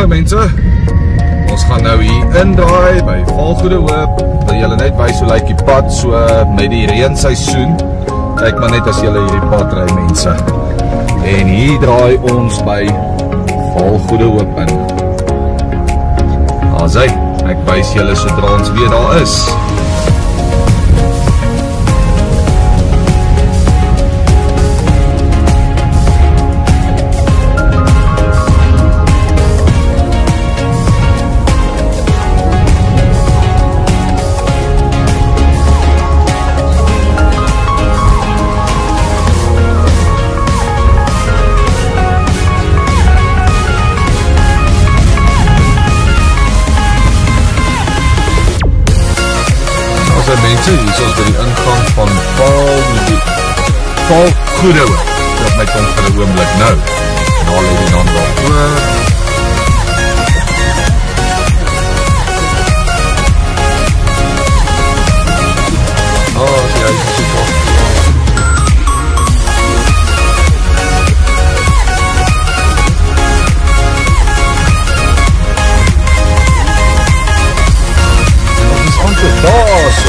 Hallo mense, ons gaan nou hier indraai by Valgoede Hoop. Wil julle net wys hoe lyk die pad so met die reenseisoen. Kyk maar net as julle hierdie pad ry mense. En hier draai ons by Valgoede Hoop in. Daar's hy, ek wys julle sodra ons weer daar is. Mense, hier is ons by die ingang van Valgoede Hoop. Op my kom vir die oomblik nou. En daar lê die naam daarvoor. As die huis is so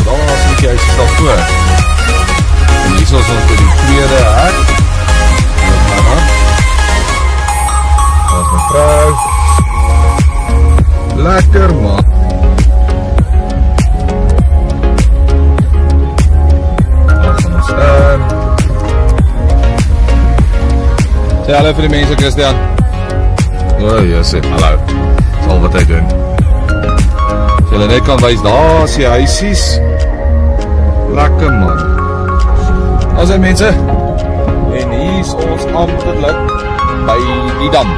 daar is die huis is al voor. En hier is ons by die tweede hek. Daar is my vrou. Lekker man. Daar gaan ons in. Sê hallo vir die mense, Christian. O, Jesse, hallo. Dis al wat hy doen. As julle net kan wys, daar is die huisies. Lekker man. As hy mense. En hier is ons amptelik by die dam.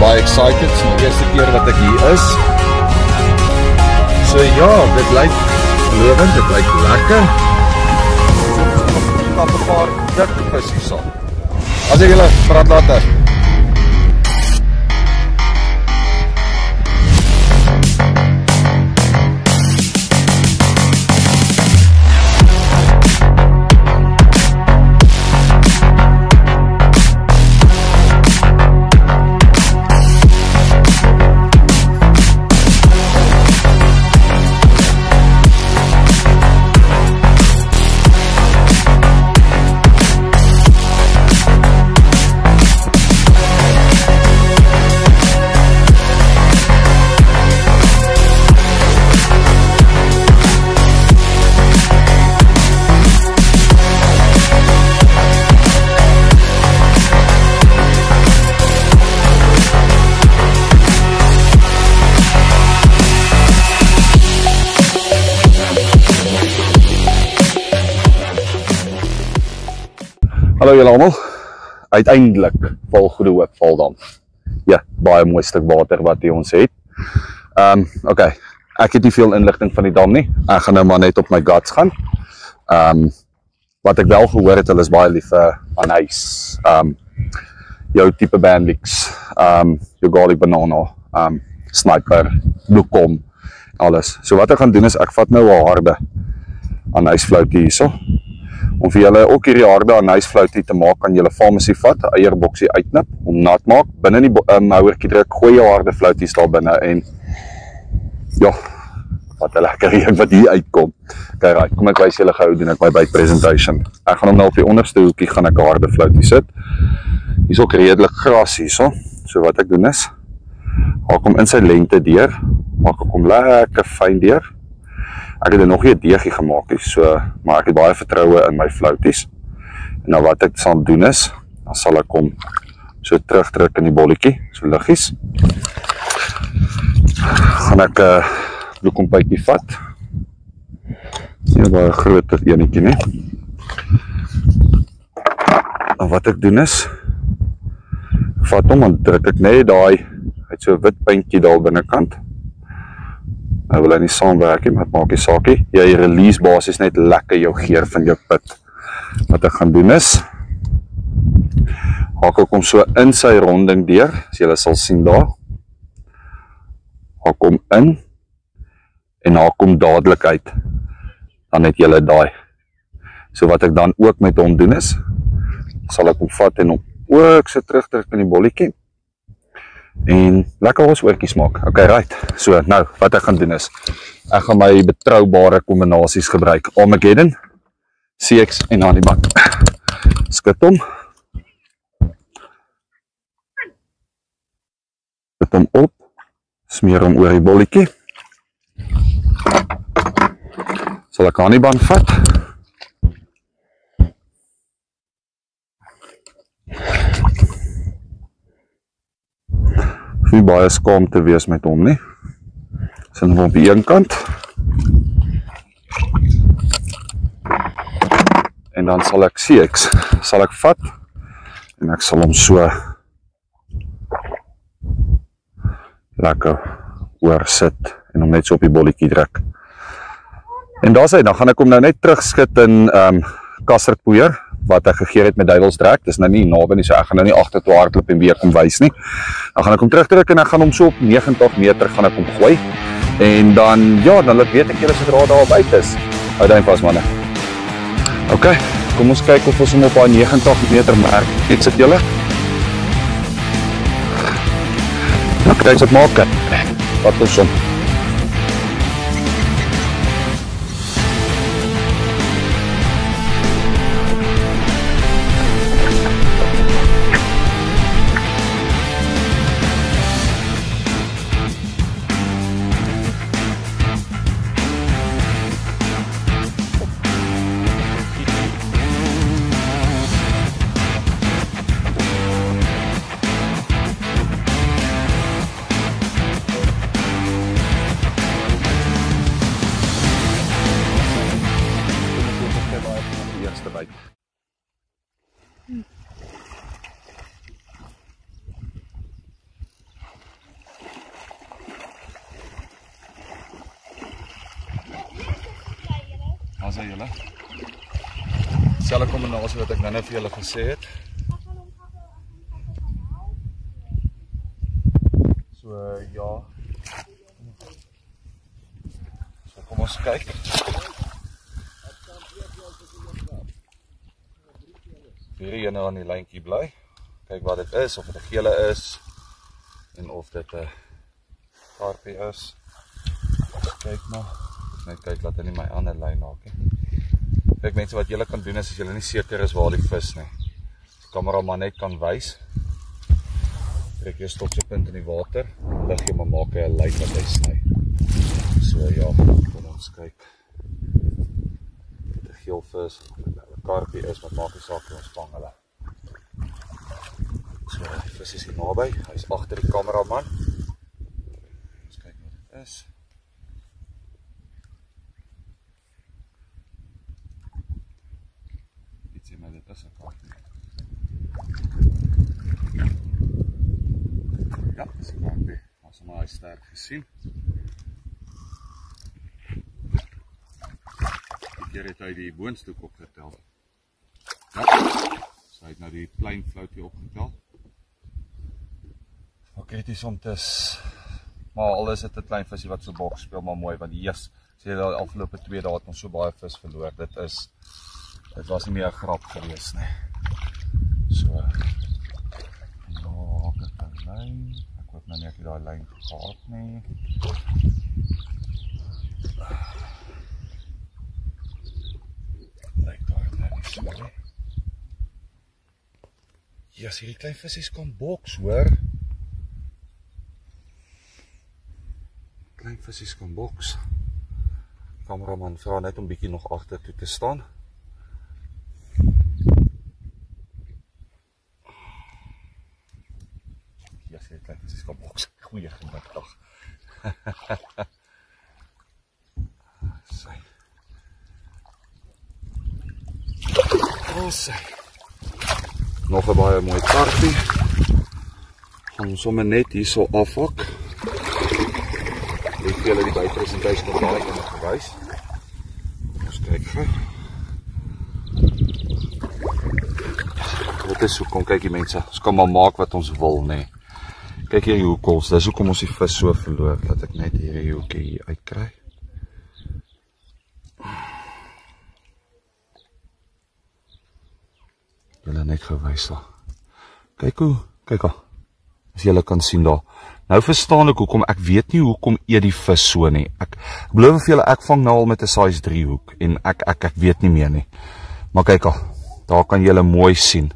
Baie excited, so die eerste keer wat ek hier is. So ja, dit lyk lovend, dit lyk lekker. Ek het 'n paar dik visies saam. As ek julle praat later. Hallo julle allemaal, uiteindelik Valgoede Hoop Valdam. Ja, baie mooi stuk water wat hier ons het. Ok, ek het nie veel inligting van die dam nie. Ek gaan nou maar net op my guts gaan. Wat ek wel gehoor het, hulle is baie lief aan huis. Jou type bandliks, jou garlic banana, sniper, bloekom, alles. So wat ek gaan doen is, ek vat nou 'n harde aan huisfloutie hierso. Om vir julle ook hierdie harde anysfloutie te maak, kan julle pharmacy vat, 'n eierboksie uitknip, om nat maak, binne die houertjie druk, gooi jou harde flouties daar binne en ja, wat 'n lekker reuk wat hier uitkom. Okay, right, kom ek wys julle gou doen ek my byt presentation. Ek gaan hom nou op die onderste hoekie gaan ek 'n harde floutie sit. Hier is ook redelik gras hierso. So wat ek doen is, haak hom in sy lengte deur, maak ek hom lekker fyn deur. Ek het nog nie 'n deegie gemaak nie, so, maar ek het baie vertroue in my flouties. En nou wat ek sal doen is, dan sal ek hom so terugdruk in die bolletjie, so liggies. Gaan ek 'n bloekombytjie vat. Nie baie groot enetjie nie. En wat ek doen is, ek vat hom en druk ek net daai, uit so 'n wit puntjie daar binnekant. Nou wil hy nie saamwerk nie, maar het maak nie saakie. Jy release basis net lekker jou geur van jou pit. Wat ek gaan doen is, haak ek hom so in sy ronding deur, as julle sal sien daar. Haak hom in, en haak hom dadelik uit. Dan het julle daai. So wat ek dan ook met hom doen is, sal ek hom vat en hom ook so terugdruk in die bolletjie. En lekker ons oortjies maak. Okay, right. So, nou, wat ek gaan doen is, ek gaan my betroubare kombinasies gebruik. Armageddon, CX en Honeyman. Skit hom. Skit hom op. Smeer hom oor die bolletjie. Sal ek Honeyman vat. Nie baie skaam te wees met hom nie. Sit hom op die een kant. En dan sal ek CX sal ek vat en ek sal hom so lekker oorsit en hom net so op die bolletjie druk. En daar sê, dan gaan ek hom nou net terugskit in kasterpoeier wat ek gegee het met duivelsdraak. Dis nou nie naby nie, so ek gaan nou nie agter toe hardloop en weer kom wys nie. Dan gaan ek hom terugdruk en ek gaan hom so op 90 meter gaan ek hom gooi. En dan, ja, dan weet ek julle sodra daar buite is. Hou duim vas manne. Ok, kom ons kyk of ons hom op daai 90 meter merk. Net sit julle. Nou kyk wat maak ek. Wat ons hom. As hy julle. Selfe kombinasie wat ek nou vir julle gesê het. So ja. So kom ons kyk. Hierdie ene aan die lyntjie bly. Kyk wat dit is, of dit 'n gele is en of dit 'n karpie is. Kyk maar. Net kyk laat hy nie my ander lyn maak nie. Kyk mense, wat julle kan doen is as julle nie seker is waar die vis nie. Die kameraman net kan wys. Trek jou stoksepunt in die water, lig jy maar maak hy 'n lyn wat hy sny. So ja, kom ons kyk. Die geel vis, die karpie is, wat maak die saak ons vang hulle. So die vis is hier naby, hy is agter die kameraman. Ons kyk wat dit is. Maar dit is 'n karpie. Ja, dis 'n karpie. Ons het maar sterk gesien. Die keer het hy die boonstuk opgetel. Ja, so hy het nou die klein floutie opgetel. Ook krities om te maar al is dit 'n klein visie wat so boks speel, maar mooi, want die sê die afgelope 2 dae het ons so baie vis verloor. Dit was nie meer 'n grap gewees nie. So. Ja, ek het 'n lyn. Ek hoop nou nie ek het daai lyn gehad nie. Lyk daar net nie so. Ja, as hierdie klein visies kan boks, hoor. Klein visies kan boks. Kameraman vra net om bietjie nog agter toe te staan. Ja, sê klein visies kan boks. Goeie gemiddag. Sy. Sy. Nog 'n baie mooi karpie. Gaan ons sommer net hierso afhak. Ek het julle die buitepresentasie nog daai ene gewys. Ons kyk gou. Dit is hoekom kyk die mense, ons kan maar maak wat ons wil, nê. Kyk hier die hoekels, dis hoekom ons die vis so verloor, laat ek net hierdie hoekie hier uitkry. Julle net gewys daar. Kyk hoe, kyk al. as julle kan sien daar. Nou verstaan ek hoekom, ek weet nie hoekom eet die vis so nie. Ek beloof vir julle, ek vang nou al met 'n size 3 hoek en ek weet nie meer nie. Maar kyk al, daar kan julle mooi sien.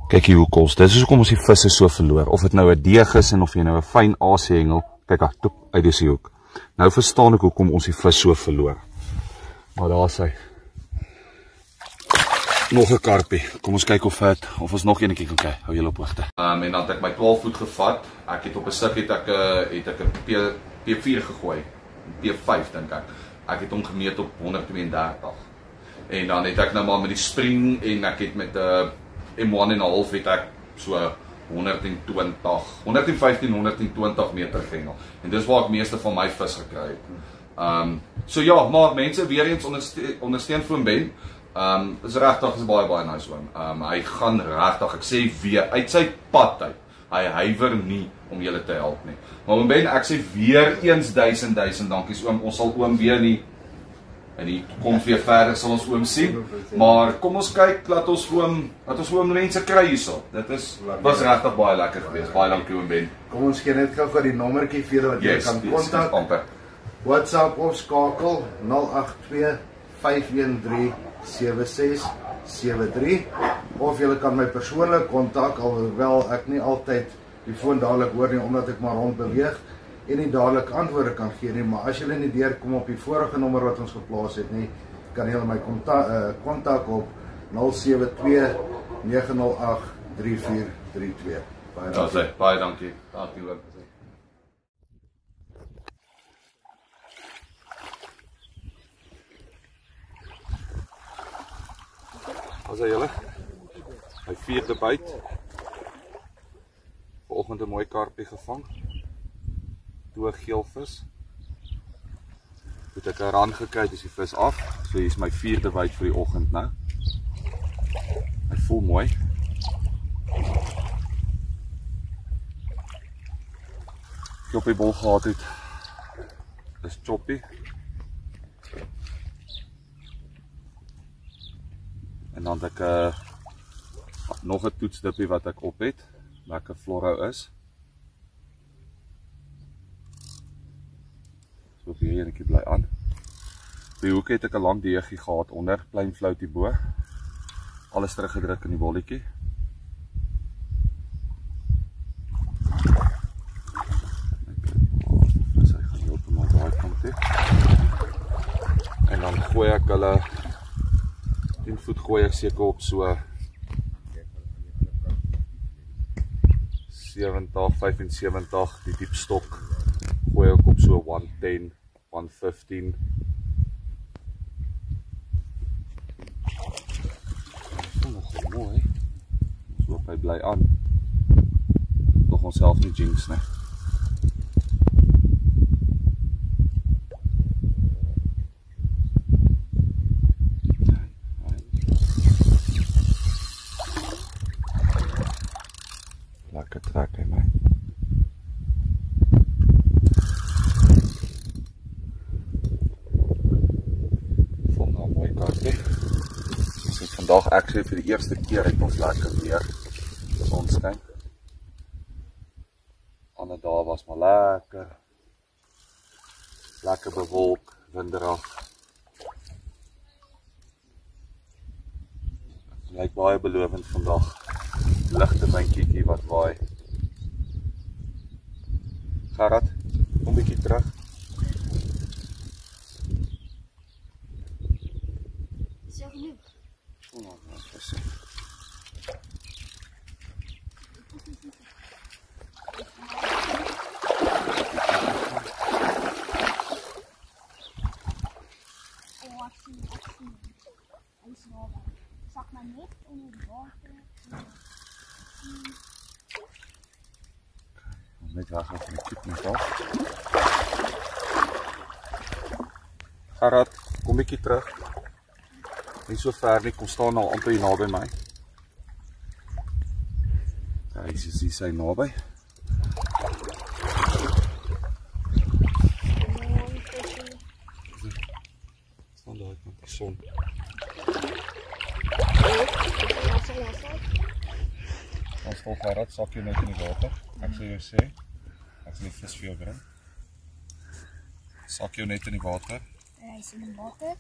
Kyk hier hoe kos. Dis hoekom ons die visse so verloor. Of dit nou 'n deeg is en of jy nou 'n fyn aashengel, kyk al, toep uit die hoek. Nou verstaan ek hoekom ons die vis so verloor. Maar daar is hy. Nog 'n karpie. Kom ons kyk of ons nog enetjie kan kry. Hou julle op hoogte. En dan het ek my 12 voet gevat. Ek het op 'n stuk het ek 'n P4 gegooi. P5 dink ek. Ek het hom gemeet op 132. En dan het ek nou maar met die spring en ek het met 'n M1 en 'n half het ek so 115, 120 meter gehengel. En dis waar ek meeste van my vis gekry het. So ja, maar mense weer eens ondersteun vir Ben. Is regtig is baie nice oom. Hy gaan regtig, ek sê weer uit sy pad uit. Hy huiwer nie om julle te help nie. Maar oom Ben, ek sê weer eens 1000 dankies oom. Ons sal oom weer nie en die kom weer verder sal ons oom sien. Maar kom ons kyk, laat ons oom mense kry hierso. Dit was regtig baie lekker geweest. Baie dankie oom Ben. Kom ons gee net gou die nommertjie vir julle wat jy kan kontak. WhatsApp of skakel 082 513 7673 of julle kan my persoonlik kontak, alhoewel ek nie altyd die foon dadelik hoor nie omdat ek maar rond beweeg en nie dadelik antwoorde kan gee nie, maar as julle nie deurkom op die vorige nommer wat ons geplaas het nie, kan julle my kontak op 072 908 3432. Baie dankie. Dankie ook. As julle my 4de byt. Vanoggend 'n mooi karpie gevang. Toe geelvis. Het ek 'n rand gekry, dis die vis af. So hier is my 4de byt vir die oggend nou. Hy voel mooi. Choppy bol gehad het. Dis choppy. En dan het ek nog 'n toetsdippie wat ek op het. Lekker florhou is. So hier enetjie bly aan. Op die hoek het ek 'n lang deegie gehad onder, klein floutie bo. Alles teruggedruk in die bolletjie. Dus hy gaan heeltemal daai kant toe. En dan gooi ek hulle 10 voet gooi ek seker op so 70, 75, die diep stok gooi ek op so 110, 115. Dit is nog mooi. So op hy bly aan. Nog onsself nie jinx nie. Lekker trek hy my. Vond nou mooi karpie. So vandag ek sê vir die eerste keer het ons lekker weer. Sonskyn. Ander dae was maar lekker. Lekker bewolk, winderig. Lyk baie belovend vandag. Ligte windjie wat waai. Gerard, kom bietjie terug. Is jou genoeg? Oh, wat is dit? Ek sien. Hy is naby. Sak maar net onder die water. Net weg van die kip net af. Gerard, kom bietjie terug. Nie so ver nie, kom staan nou amper hier naby my. Hy is hier sy naby. Staan daar met die son. Dan staan Gerard, sak jy net in die water. Ek sal jou sê, ek sal die vis vir jou bring. Sak jou net in die water. Rys in die water.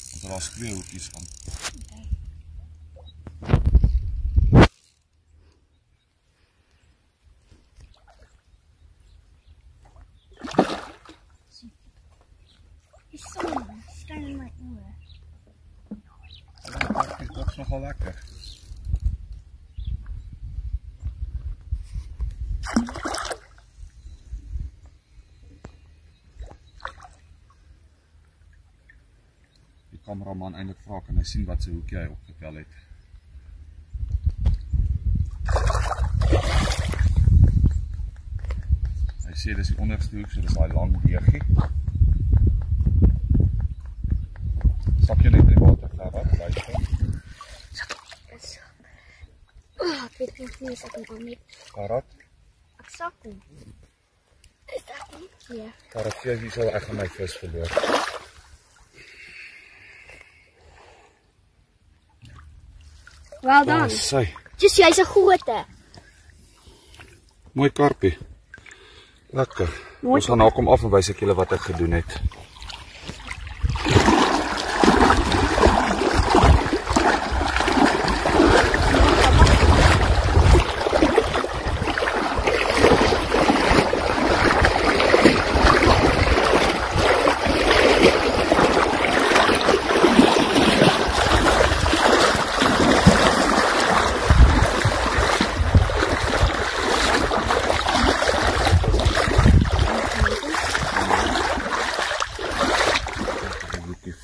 Want daar is 2 hoekies van. Okay. Die son skyn in my oë. Dit is nogal lekker. Die kameraman eintlik vra kan hy sien wat sy hoekie hy opgetel het. Hy sê dis die onderste hoek, so dis daai lang deurtjie. Sak jy net in die water, Gerard, luister. Ek weet nie as ek hom aan met. Gerard, Ek sak hom. Is dat nie? Ja. Gerard, gee wie sal ek gaan my vis verloor. Well done. Sy, Just jy's 'n grote. mooi karpie. Lekker. Mooi. Ons gaan nou kom af en wys ek julle wat ek gedoen het.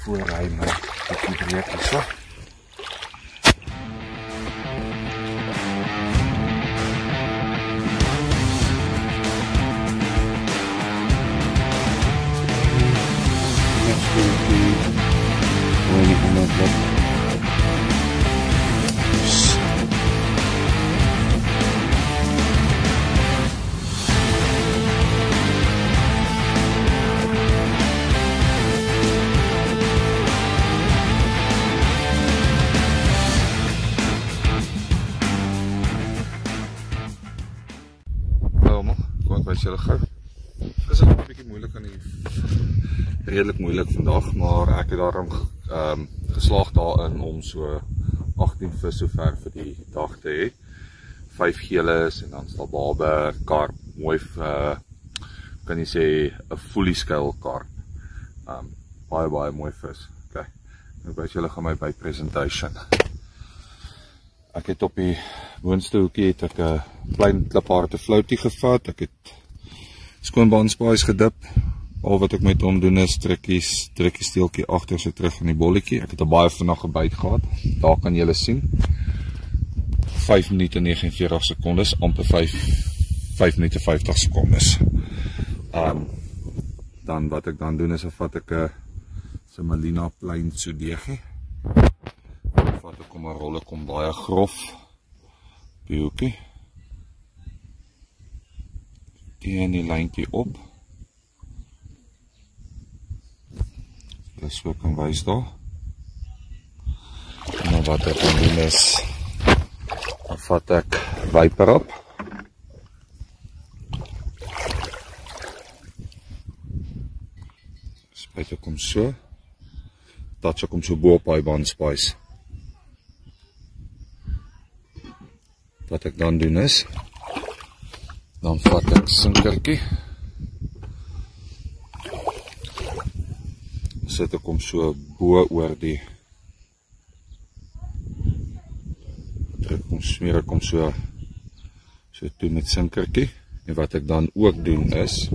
Voor hy my bietjie breek hierso. Wys julle gou. Dis 'n bietjie moeilik aan die redelik moeilik vandag, maar ek het daarom geslaag daarin om so 18 vis sover vir die dag te hê. 5 geeles en dan stal barber, karp, mooi kan jy sê 'n fully scale karp. Baie mooi vis. Okay. Nou wys julle gaan my by presentation. Ek het op die boonste hoekie het ek 'n klein klipharde floutie gevat. Ek het skoon bandspies gedip. Al wat ek met hom doen is drukkie steeltjie agter so terug in die bolletjie. Ek het 'n baie vinnige byt gehad. Daar kan julle sien. 5 minute 49 sekondes, amper 5 minute 50 sekondes. Dan wat ek dan doen is vat ek 'n Semolina plain sodegie. Vat ek kom 'n rolle kom baie grof die hoekie. Die lyntjie op. Dis so kan wys daar. En dan wat ek gaan doen is dan vat ek wiper op. Spuit ek hom so. Touch ek hom so bo op hy bandspies. Wat ek dan doen is dan vat ek sinkertjie. Sit ek hom so bo oor die druk hom smeer ek hom so toe met sinkertjie. En wat ek dan ook doen is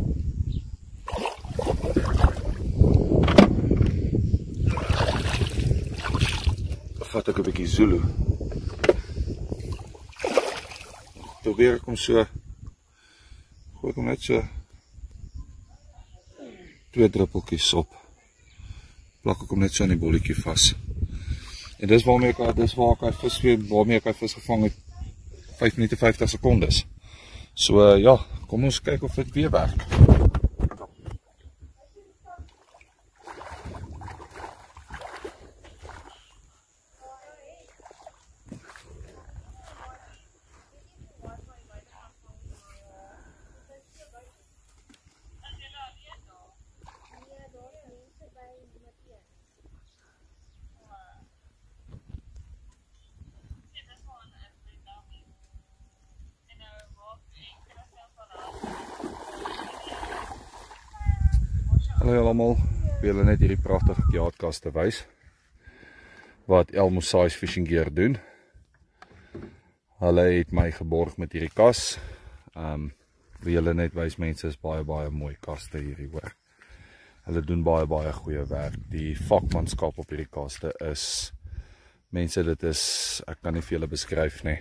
vat ek 'n bietjie Zulu. Probeer ek hom so gooi hom net so 2 druppeltjies op. Plak ek hom net so aan die bolletjie vas. En dis waarmee ek hy vis gevang het 5 minute 50 sekondes. So ja, kom ons kyk of dit weer werk. Hallo allemaal, ek wil julle net hierdie pragtige kiatkast te wys wat Elmo Size Fishing Gear doen. Hulle het my geborg met hierdie kas. Wil julle net wys, mense, is baie mooi kaste hierdie hoor. Hulle doen baie goeie werk. Die vakmanskap op hierdie kaste is, mense, dit is, ek kan nie vir julle beskryf nie.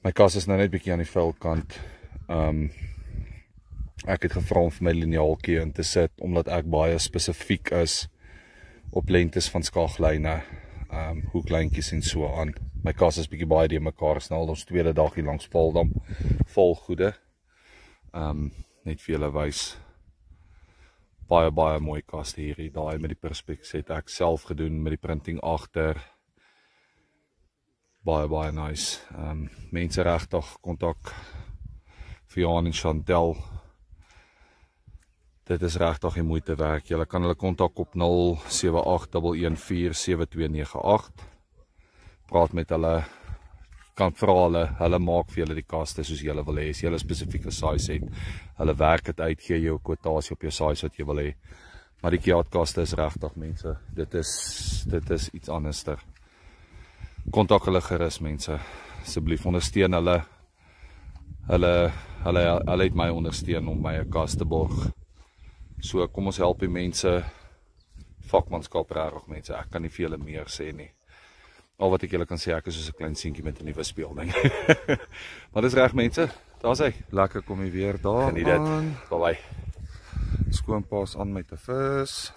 My kas is nou net bietjie aan die vuil kant. Ek het gevra om vir my liniaaltjie in te sit, omdat ek baie spesifiek is op lengtes van skaaglyne, hoeklyntjies en so aan. My kas is bietjie baie die mekaar snel, ons tweede dag hier langs Valdam, vol goede. Net vir julle wys, baie mooi kaste hierdie, daai met die perspex het ek self gedoen, met die printing agter, baie nice. Mense regtig, kontak vir Johan en Chantel, dit is regtig die moeite werk. Julle kan hulle kontak op 078 praat met hulle, kan vra hulle maak vir julle die kaste soos julle wil hê, as julle spesifieke size het, hulle werk het uit, gee jou kwotasie op jou size wat jy wil hê, maar die kiatkaste is regtig, mense, dit is iets anderster. Kontak hulle gerus, mense, asseblief ondersteun hulle, hulle het my ondersteun om my 'n kas te borg. So kom ons help die mense, vakmanskap regtig, mense, ek kan nie vir julle meer sê nie. Al wat ek julle kan sê, ek is soos 'n klein seentjie met 'n nuwe speelding. Maar dis reg, mense, daar's hy. Lekker kom jy weer daar. Geniet dit. Bye. Skoonpaas aan met 'n vis.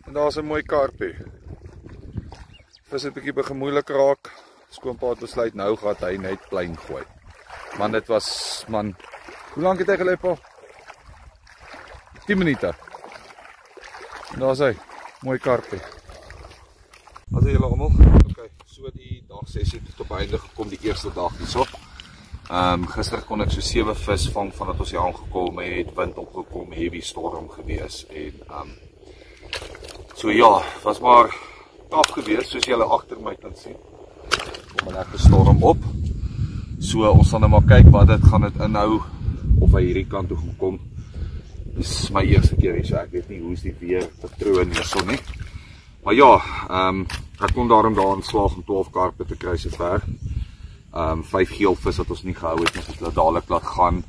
En daar is 'n mooi karpie. Vis het bietjie begin moeilik raak. Skoonpa het besluit nou gaan hy net klein gooi. Man, dit was, man, hoe lank het hy gelê, pa? 10 minute. En daar is hy, mooi karpie. Wat is julle almal? Okay, so die dagsessie het op einde gekom, die eerste dag hierso. Gister kon ek so 7 vis vang vandat ons hier aangekom het, wind opgekom, heavy storm gewees en so ja, was maar taaf gewees, soos julle agter my kan sien. Kom 'n lekker storm op. So ons gaan nou maar kyk wat dit gaan inhou of hy hierdie kant toe gaan kom. Dis my eerste keer hier, so ek weet nie hoe is die weer patroon hierso nie. Maar ja, ek kon daarom daarin slaag om 12 karpe te kry sover. 5 geelvis wat ons nie gehou het, ons het dadelik laat gaan.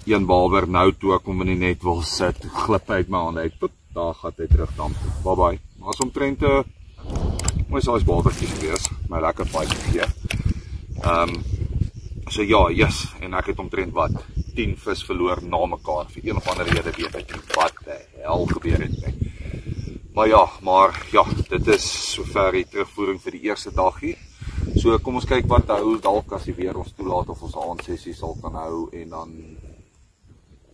Een balwer nou toe ek hom in die net wil sit, glip uit my hande uit. Daar gaat hy terug damp. Bye. Maar as omtrent mooi size balwertjie gewees, my lekker fight gegee. So ja, yes, en ek het omtrent wat 10 vis verloor na mekaar vir een of ander rede, weet ek nie wat die hel gebeur het nie. Maar ja, dit is sover die terugvoering vir die eerste dag hier. So kom ons kyk wat hou, dalk as die weer ons toelaat of ons aandsessie sal kan hou en dan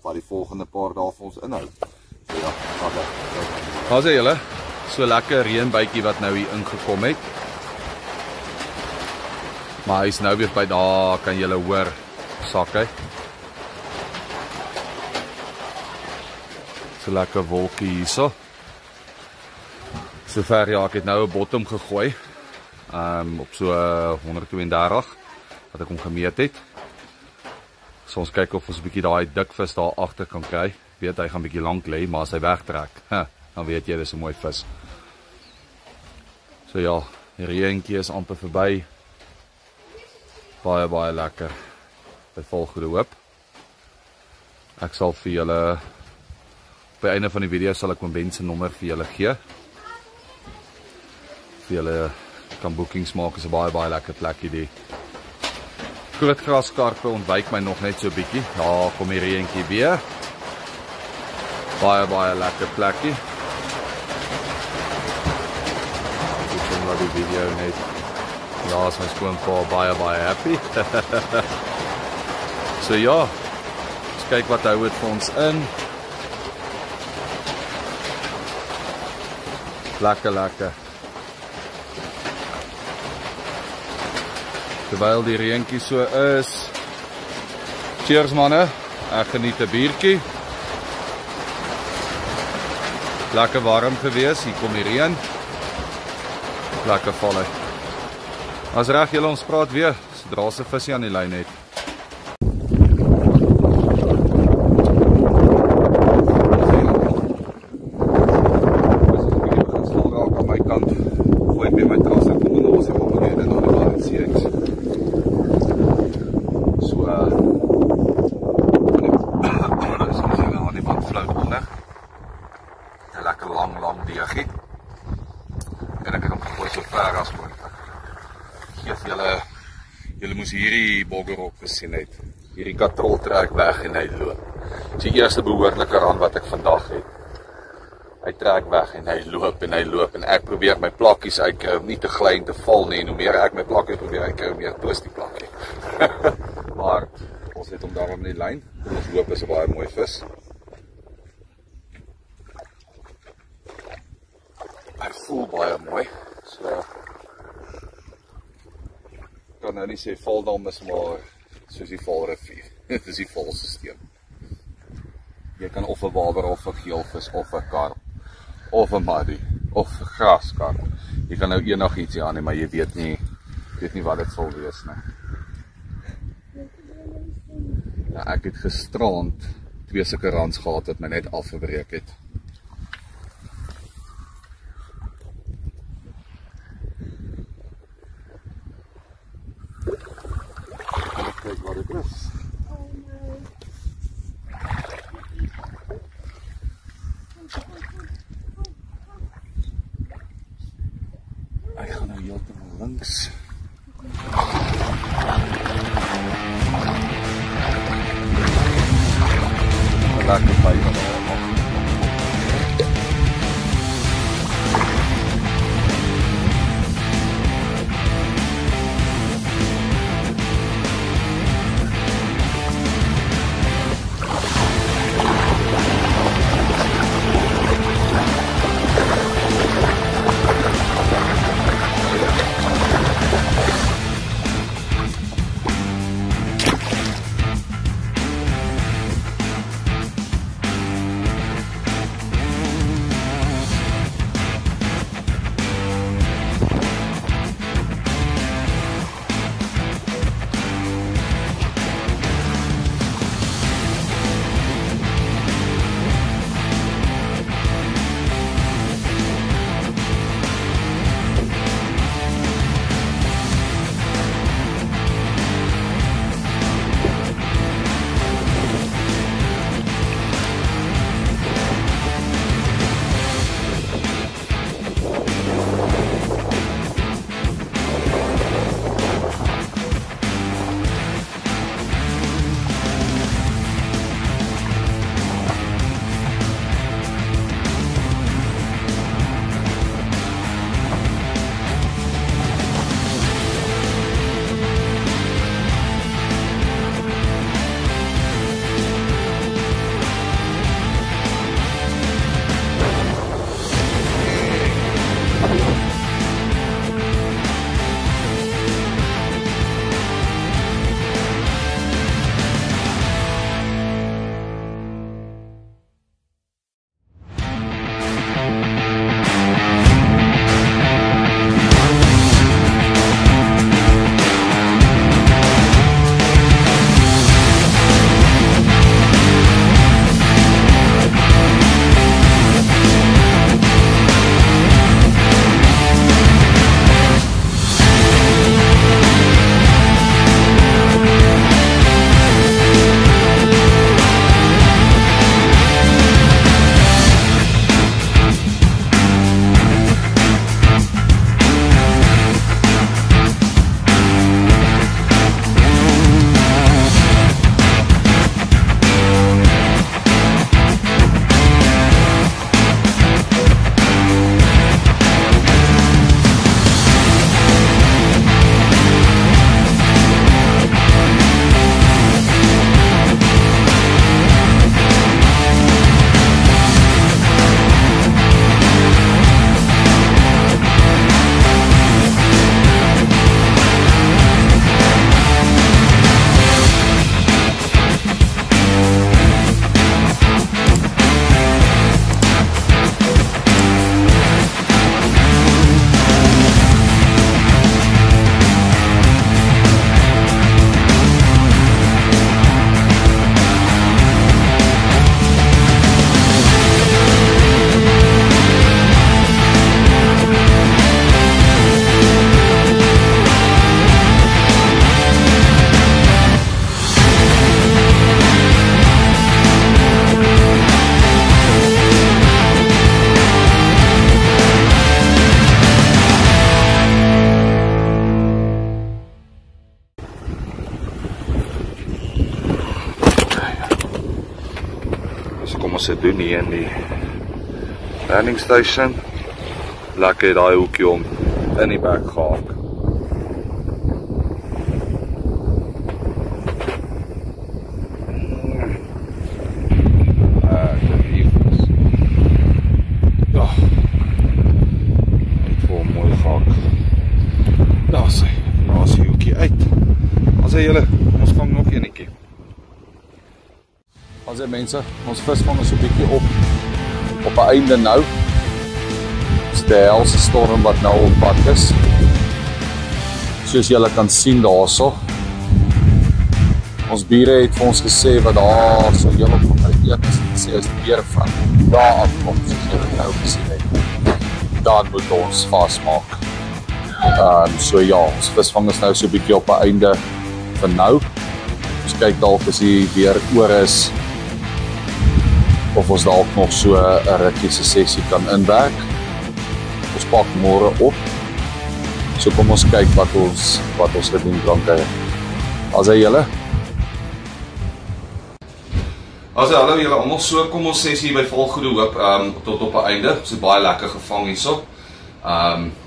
wat die volgende paar dae vir ons inhou. So ja, daar sê julle, so lekker reënbuitjie wat nou hier ingekom het. Maar hy is nou weer by daar, kan julle hoor, sak hy. So lekker wolkie hierso. Sover ja, ek het nou 'n bottom gegooi. Op so 132 wat ek hom gemeet het. So ons kyk of ons 'n bietjie daai dik vis daar agter kan kry. Weet hy gaan bietjie lank lê, maar as hy wegtrek, dan weet jy dis 'n mooi vis. So ja, die reëntjie is amper verby. Baie lekker. By volgende hoop. Ek sal vir julle op die einde van die video sal ek my Ben se nommer vir julle gee. Vir julle kan boekings maak, is 'n baie lekker plekkie die. Groot graskarpe ontwyk my nog net so bietjie. Daar kom die reëntjie weer. Baie lekker plekkie. Ek kom laat die video net. Ja, is my skoonpa baie happy. So ja, ons kyk wat hou het vir ons in. Lekker. Terwyl die reentjie so is. Cheers manne, ek geniet 'n biertjie. Lekker warm gewees, hier kom die reën. Lekker val hy. As reg julle, ons praat weer, sodra se visie aan die lyn het. Julle moes hierdie boggerok gesien het. Hierdie katrol trek weg en hy loop. Dis die eerste behoorlike rand wat ek vandag het. Hy trek weg en hy loop en ek probeer my plakkies uitkry om nie te gly en te val nie. En hoe meer ek my plakkies probeer uitkry, hoe meer twist die plakkie. Maar ons het hom daarom in die lyn. Ons hoop is 'n baie mooi vis. Hy voel baie mooi. So kan nou nie sê Valdam is maar soos die Valrivier. Dit is die valsisteem. Jy kan of 'n waber of 'n geelvis of 'n karp of 'n maddy of 'n graskarp. Jy kan nou enigiets hier aan, maar jy weet nie wat dit sal wees nie. Ja, ek het gisterand 2 sulke rands gehad wat my net afgebreek het. Kijk wat het is. Hy gaan nou heeltemal links. Lekker byt. mense doen hier in die landing station. Lekker daai hoekie om in die bek gehaak. Julle, ons vang nog enetjie. As mense, ons visvang is 'n bietjie op 'n einde nou. Dis die helse storm wat nou op pad is. Soos julle kan sien daarso. Ons bure het vir ons gesê wat daar so julle op my eet sê as die beer van daar af kom, soos julle nou gesien het. Dan moet ons vasmaak. So ja, ons visvang is nou so 'n bietjie op 'n einde vir nou. Ons kyk dalk as die weer oor is of ons dalk nog so 'n rukkie se sessie kan inwerk. Ons pak môre op. So kom ons kyk wat ons gedoen kan kry. As hy julle. Hallo julle almal, so kom ons sessie by Volgoede Hoop tot op 'n einde. Ons het baie lekker gevang hierso.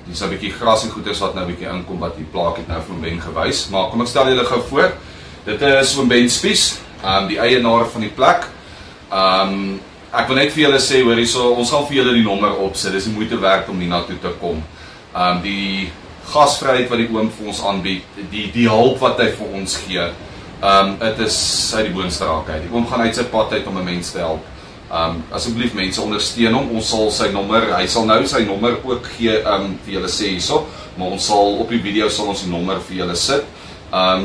Dis 'n bietjie gras en goeders wat nou 'n bietjie inkom wat die plaak het nou van Ben gewys. Maar kom ek stel julle gou voor. Dit is oom Ben Spies, die eienaar van die plek. Ek wil net vir julle sê hoor hierso, ons gaan vir julle die nommer opsit. Dis die moeite werd om hiernatoe te kom. Die gasvryheid wat die oom vir ons aanbied, die hulp wat hy vir ons gee. Dit is uit die boonste raak uit. Die oom gaan uit sy pad uit om 'n mens te help. Asseblief mense ondersteun hom. Ons sal sy nommer, hy sal nou sy nommer ook gee vir julle sê hierso, maar ons sal op die video sal ons die nommer vir julle sit.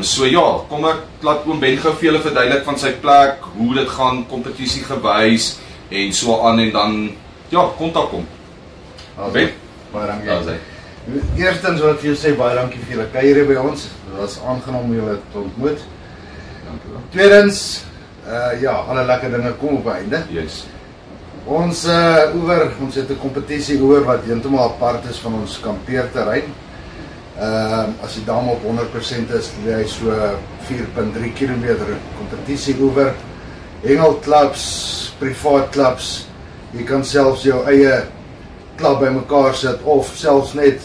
So ja, kom ek laat oom Ben gou vir julle verduidelik van sy plek, hoe dit gaan, kompetisie gewys en so aan en dan ja, kontak hom. Ben, baie dankie. Eerstens wil ek vir jou sê baie dankie vir julle kuiere by ons. Dit was aangenaam om julle te ontmoet. Dankie. Tweedens ja, alle lekker dinge kom op 'n einde. Yes. Ons ons het 'n kompetisie oor wat heeltemal apart is van ons kampeerterrein. As die dam op 100% is, lê hy so 4.3 km kompetisie oor. Hengelklubs, privaat klubs. Jy kan selfs jou eie klub bymekaar sit of selfs net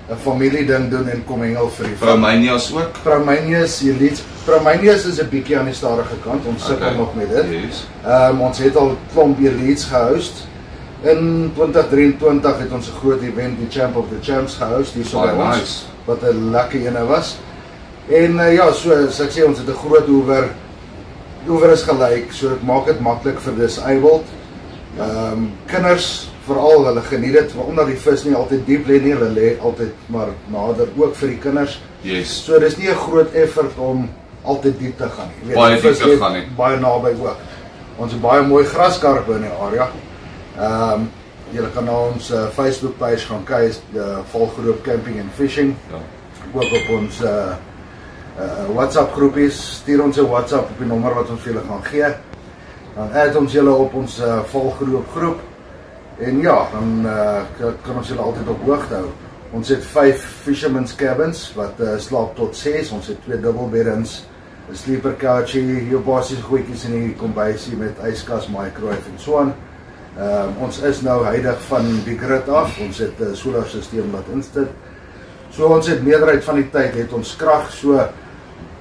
'n familieding doen en kom hengel vir die Promeinias ook. Promeinias is 'n bietjie aan die stadige kant. Ons sukkel nog met dit. Yes. Ons het al klomp elites gehost. In 2023 het ons 'n groot event, die Champ of the Champs gehost hier so by ons. Nice. Wat 'n lekker ene was. En ja, soos ek sê, ons het 'n groot oewer. Die oewer is gelyk, so dit maak dit maklik vir disabled. Kinders veral, hulle geniet dit, omdat die vis nie altyd diep lê nie, hulle lê altyd maar nader ook vir die kinders. Yes. So dis nie 'n groot effort om altyd diep te gaan nie. Baie diep te gaan nie. Baie naby ook. Ons het baie mooi graskarpe in die area. Julle kan na ons Facebook page gaan kyk, Volgoede Hoop Camping and Fishing. Ja. Ook op ons WhatsApp groepies. Stuur ons 'n WhatsApp op die nommer wat ons vir julle gaan gee. Dan add ons julle op ons Volgoede Hoop groep. En ja, dan kan ons julle altyd op hoogte hou. Ons het 5 fishermen's cabins wat slaap tot 6. Ons het 2 dubbelbeddens, 'n sleeper couchie, jou basiese goedjies in die kombuisie met yskas, microwave en so aan. Ons is nou huidig van die grid af. Ons het 'n solarstelsel wat instit. So ons het meerderheid van die tyd het ons krag, so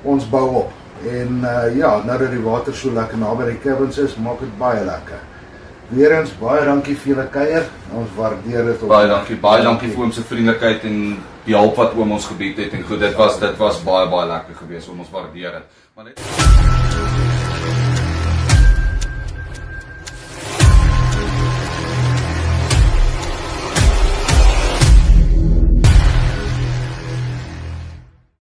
ons bou op. En ja, nou dat die water so lekker naby die cabins is, maak dit baie lekker. Weerens baie dankie vir julle kuier. Ons waardeer dit. Baie dankie vir oom se vriendelikheid en die hulp wat oom ons gebied het en goed, dit was baie lekker geweest. Ons waardeer dit. Maar net